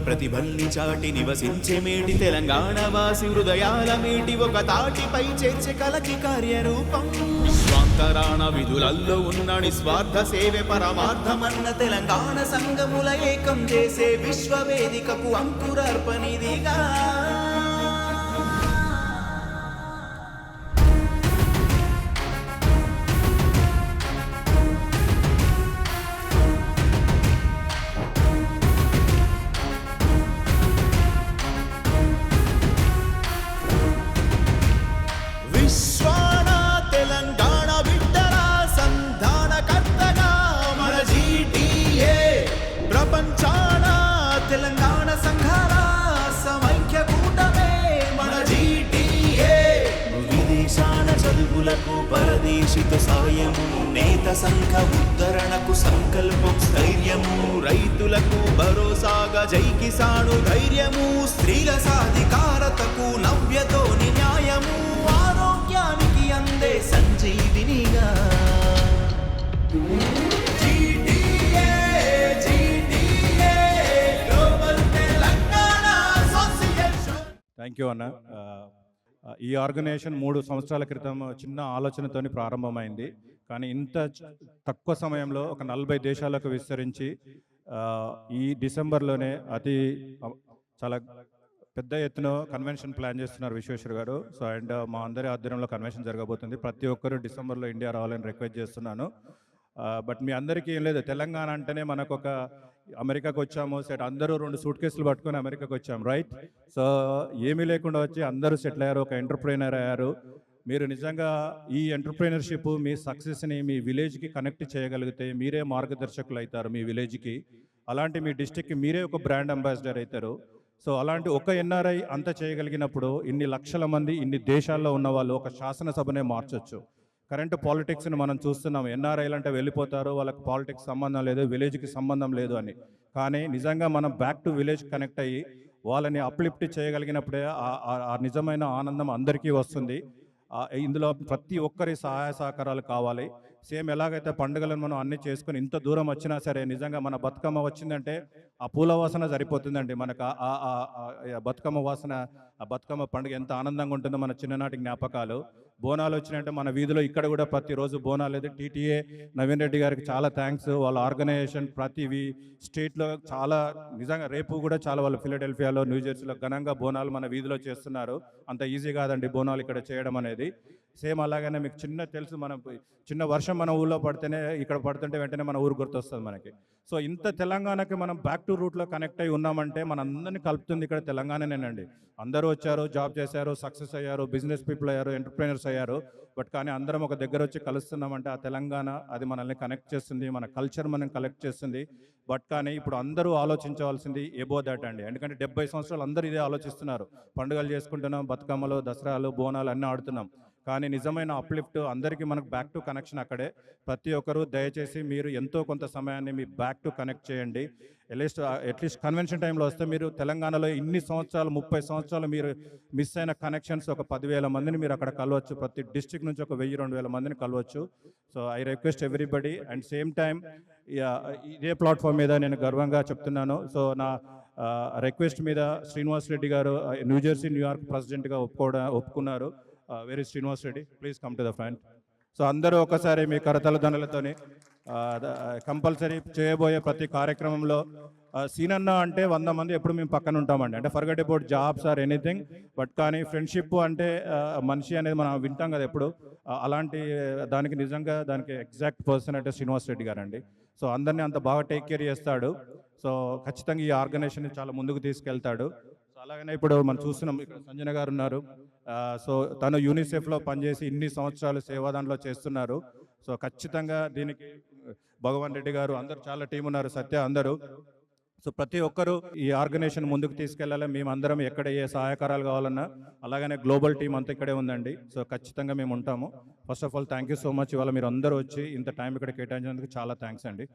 ప్రతిభల్ని చాటి నివసించే మేటి తెలంగాణ వాసి హృదయాల మేటి ఒక తాటిపై చేర్చే కలకి కార్యరూపం. స్వాంతరాణ విధులల్లో ఉన్న నిస్వార్థ సేవే పరమార్థమన్న తెలంగాణ సంగముల ఏకం చేసే విశ్వవేదికకు అంకురార్పణిదిగా. తెలంగాణ సంఘాల సమైక్య కూటమే మన జీటీఏ. విదేశాల చదువులకు పరదేశిత సాయము, నేత సంఘ ఉద్ధరణకు సంకల్పం స్థైర్యము, రైతులకు భరోసాగా జై కిసాను ధైర్యము, స్త్రీల సాధికారతకు నవ్యతోని న్యాయము, ఆరోగ్యానికి అందే సంజీవినిగా. థ్యాంక్ యూ అన్న. ఈ ఆర్గనైజేషన్ 3 సంవత్సరాల క్రితం చిన్న ఆలోచనతో ప్రారంభమైంది. కానీ ఇంత తక్కువ సమయంలో ఒక 40 దేశాలకు విస్తరించి ఈ డిసెంబర్లోనే చాలా పెద్ద ఎత్తున కన్వెన్షన్ ప్లాన్ చేస్తున్నారు విశ్వేశ్వర్ గారు. సో అండ్ మా అందరి ఆధ్వర్యంలో కన్వెన్షన్ జరగబోతుంది. ప్రతి ఒక్కరూ డిసెంబర్లో ఇండియా రావాలని రిక్వెస్ట్ చేస్తున్నాను. బట్ మీ అందరికీ ఏం లేదు, తెలంగాణ అంటేనే మనకు ఒక అమెరికాకు వచ్చాము సెట్, అందరూ 2 సూట్ కేసులు పట్టుకొని అమెరికాకు వచ్చాము, రైట్? సో ఏమీ లేకుండా వచ్చి అందరూ సెటిల్ అయ్యారు, ఒక ఎంటర్ప్రైనర్ అయ్యారు. మీరు నిజంగా ఈ ఎంటర్ప్రైనర్షిప్ మీ సక్సెస్ని మీ విలేజ్కి కనెక్ట్ చేయగలిగితే మీరే మార్గదర్శకులు అవుతారు మీ విలేజ్కి. అలాంటి మీ డిస్టిక్కి మీరే ఒక బ్రాండ్ అంబాసిడర్ అవుతారు. సో అలాంటి ఒక ఎన్ఆర్ఐ అంత చేయగలిగినప్పుడు ఇన్ని లక్షల మంది ఇన్ని దేశాల్లో ఉన్న వాళ్ళు ఒక శాసనసభనే మార్చొచ్చు. కరెంట్ పాలిటిక్స్ని మనం చూస్తున్నాం, ఎన్ఆర్ఐలు అంటే వెళ్ళిపోతారు, వాళ్ళకి పాలిటిక్స్ సంబంధం లేదు, విలేజ్కి సంబంధం లేదు అని. కానీ నిజంగా మనం బ్యాక్ టు విలేజ్ కనెక్ట్ అయ్యి వాళ్ళని అప్లిఫ్ట్ చేయగలిగినప్పుడే ఆ నిజమైన ఆనందం అందరికీ వస్తుంది. ఇందులో ప్రతి ఒక్కరి సహాయ సహకారాలు కావాలి. సేమ్ ఎలాగైతే పండుగలను మనం అన్నీ చేసుకుని ఇంత దూరం వచ్చినా సరే నిజంగా మన బతుకమ్మ వచ్చిందంటే ఆ పూల వాసన సరిపోతుందండి మనకు. ఆ బతుకమ్మ వాసన, ఆ బతుకమ్మ పండుగ ఎంత ఆనందంగా ఉంటుందో మన చిన్ననాటి జ్ఞాపకాలు. బోనాలు వచ్చినాయంటే మన వీధిలో ఇక్కడ కూడా ప్రతిరోజు బోనాలు. లేదు టీటీఏ నవీన్ రెడ్డి గారికి చాలా థ్యాంక్స్. వాళ్ళ ఆర్గనైజేషన్ ప్రతి స్టేట్లో చాలా నిజంగా రేపు కూడా చాలా వాళ్ళు ఫిలడెల్ఫియాలో న్యూజెర్సీలో ఘనంగా బోనాలు మన వీధిలో చేస్తున్నారు. అంత ఈజీ కాదండి బోనాలు ఇక్కడ చేయడం అనేది. సేమ్ అలాగనే మీకు తెలుసు, మనం చిన్న వర్షం మన ఊళ్ళో పడితేనే ఇక్కడ పడుతుంటే వెంటనే మన ఊరు గుర్తొస్తుంది మనకి. సో ఇంత తెలంగాణకి మనం బ్యాక్ టు రూట్లో కనెక్ట్ అయి ఉన్నామంటే మన అందరినీ కలుపుతుంది ఇక్కడ తెలంగాణనేనండి. అందరూ వచ్చారు, జాబ్ చేశారు, సక్సెస్ అయ్యారు, బిజినెస్ పీపుల్ అయ్యారు, ఎంటర్ప్రైనర్స్ అయ్యారు. బట్ కానీ అందరం ఒక దగ్గర వచ్చి కలుస్తున్నామంటే ఆ తెలంగాణ అది మనల్ని కనెక్ట్ చేస్తుంది, మన కల్చర్ మనం కలెక్ట్ చేస్తుంది. బట్ కానీ ఇప్పుడు అందరూ ఆలోచించవలసింది ఎబో దట్ అండి. ఎందుకంటే 70 సంవత్సరాలు అందరూ ఇదే ఆలోచిస్తున్నారు. పండుగలు చేసుకుంటున్నాం, బతుకమ్మలు, దసరాలు, బోనాలు అన్నీ ఆడుతున్నాం. కానీ నిజమైన అప్లిఫ్ట్ అందరికీ మనకు బ్యాక్ టు కనెక్షన్ అక్కడే. ప్రతి ఒక్కరూ దయచేసి మీరు ఎంతో కొంత సమయాన్ని మీ బ్యాక్ టు కనెక్ట్ చేయండి. అట్లీస్ట్ కన్వెన్షన్ టైంలో వస్తే మీరు తెలంగాణలో ఇన్ని సంవత్సరాలు 30 సంవత్సరాలు మీరు మిస్ అయిన కనెక్షన్స్ ఒక 10,000 మందిని మీరు అక్కడ కలవచ్చు. ప్రతి డిస్ట్రిక్ట్ నుంచి ఒక 1000-2000 మందిని కలవచ్చు. So I request everybody. And same time ఇదే ప్లాట్ఫామ్ మీద నేను గర్వంగా చెప్తున్నాను. సో నా రిక్వెస్ట్ మీద శ్రీనివాస్ రెడ్డి గారు న్యూజెర్సీ న్యూయార్క్ ప్రెసిడెంట్గా ఒప్పుకున్నారు. Very Srinivas Reddy, please come to the front. So అందరూ ఒకసారి మీ కరతల దండలతోని కంపల్సరీ చేయబోయే ప్రతి కార్యక్రమంలో సీనన్న అంటే 100 మంది ఎప్పుడు మేము పక్కన ఉంటామండి. అంటే forget about jobs or anything. But కానీ ఫ్రెండ్షిప్ అంటే మనిషి అనేది మనం వింటాం కదా ఎప్పుడు. అలాంటి దానికి నిజంగా దానికి ఎగ్జాక్ట్ పర్సన్ అంటే శ్రీనివాస్ రెడ్డి గారు అండి. సో అందరినీ అంత బాగా టేక్ కేర్ చేస్తాడు. సో ఖచ్చితంగా ఈ ఆర్గనైజేషన్ చాలా ముందుకు తీసుకెళ్తాడు. అలాగనే ఇప్పుడు మనం చూస్తున్నాం ఇక్కడ సంజన గారు ఉన్నారు. సో తను యూనిసెఫ్లో పనిచేసి ఇన్ని సంవత్సరాలు సేవాదాన్లో చేస్తున్నారు. సో ఖచ్చితంగా దీనికి భగవాన్ రెడ్డి గారు అందరూ చాలా టీం ఉన్నారు, సత్య అందరూ. సో ప్రతి ఒక్కరూ ఈ ఆర్గనైజేషన్ ముందుకు తీసుకెళ్లాలి. మేమందరం ఎక్కడ ఏ సహాయకారాలు కావాలన్నా అలాగనే గ్లోబల్ టీం అంతా ఇక్కడే ఉందండి. సో ఖచ్చితంగా మేము ఉంటాము. First of all thank you so much. ఇవాళ మీరు అందరూ వచ్చి ఇంత టైం ఇక్కడ కేటాయించినందుకు చాలా థ్యాంక్స్ అండి.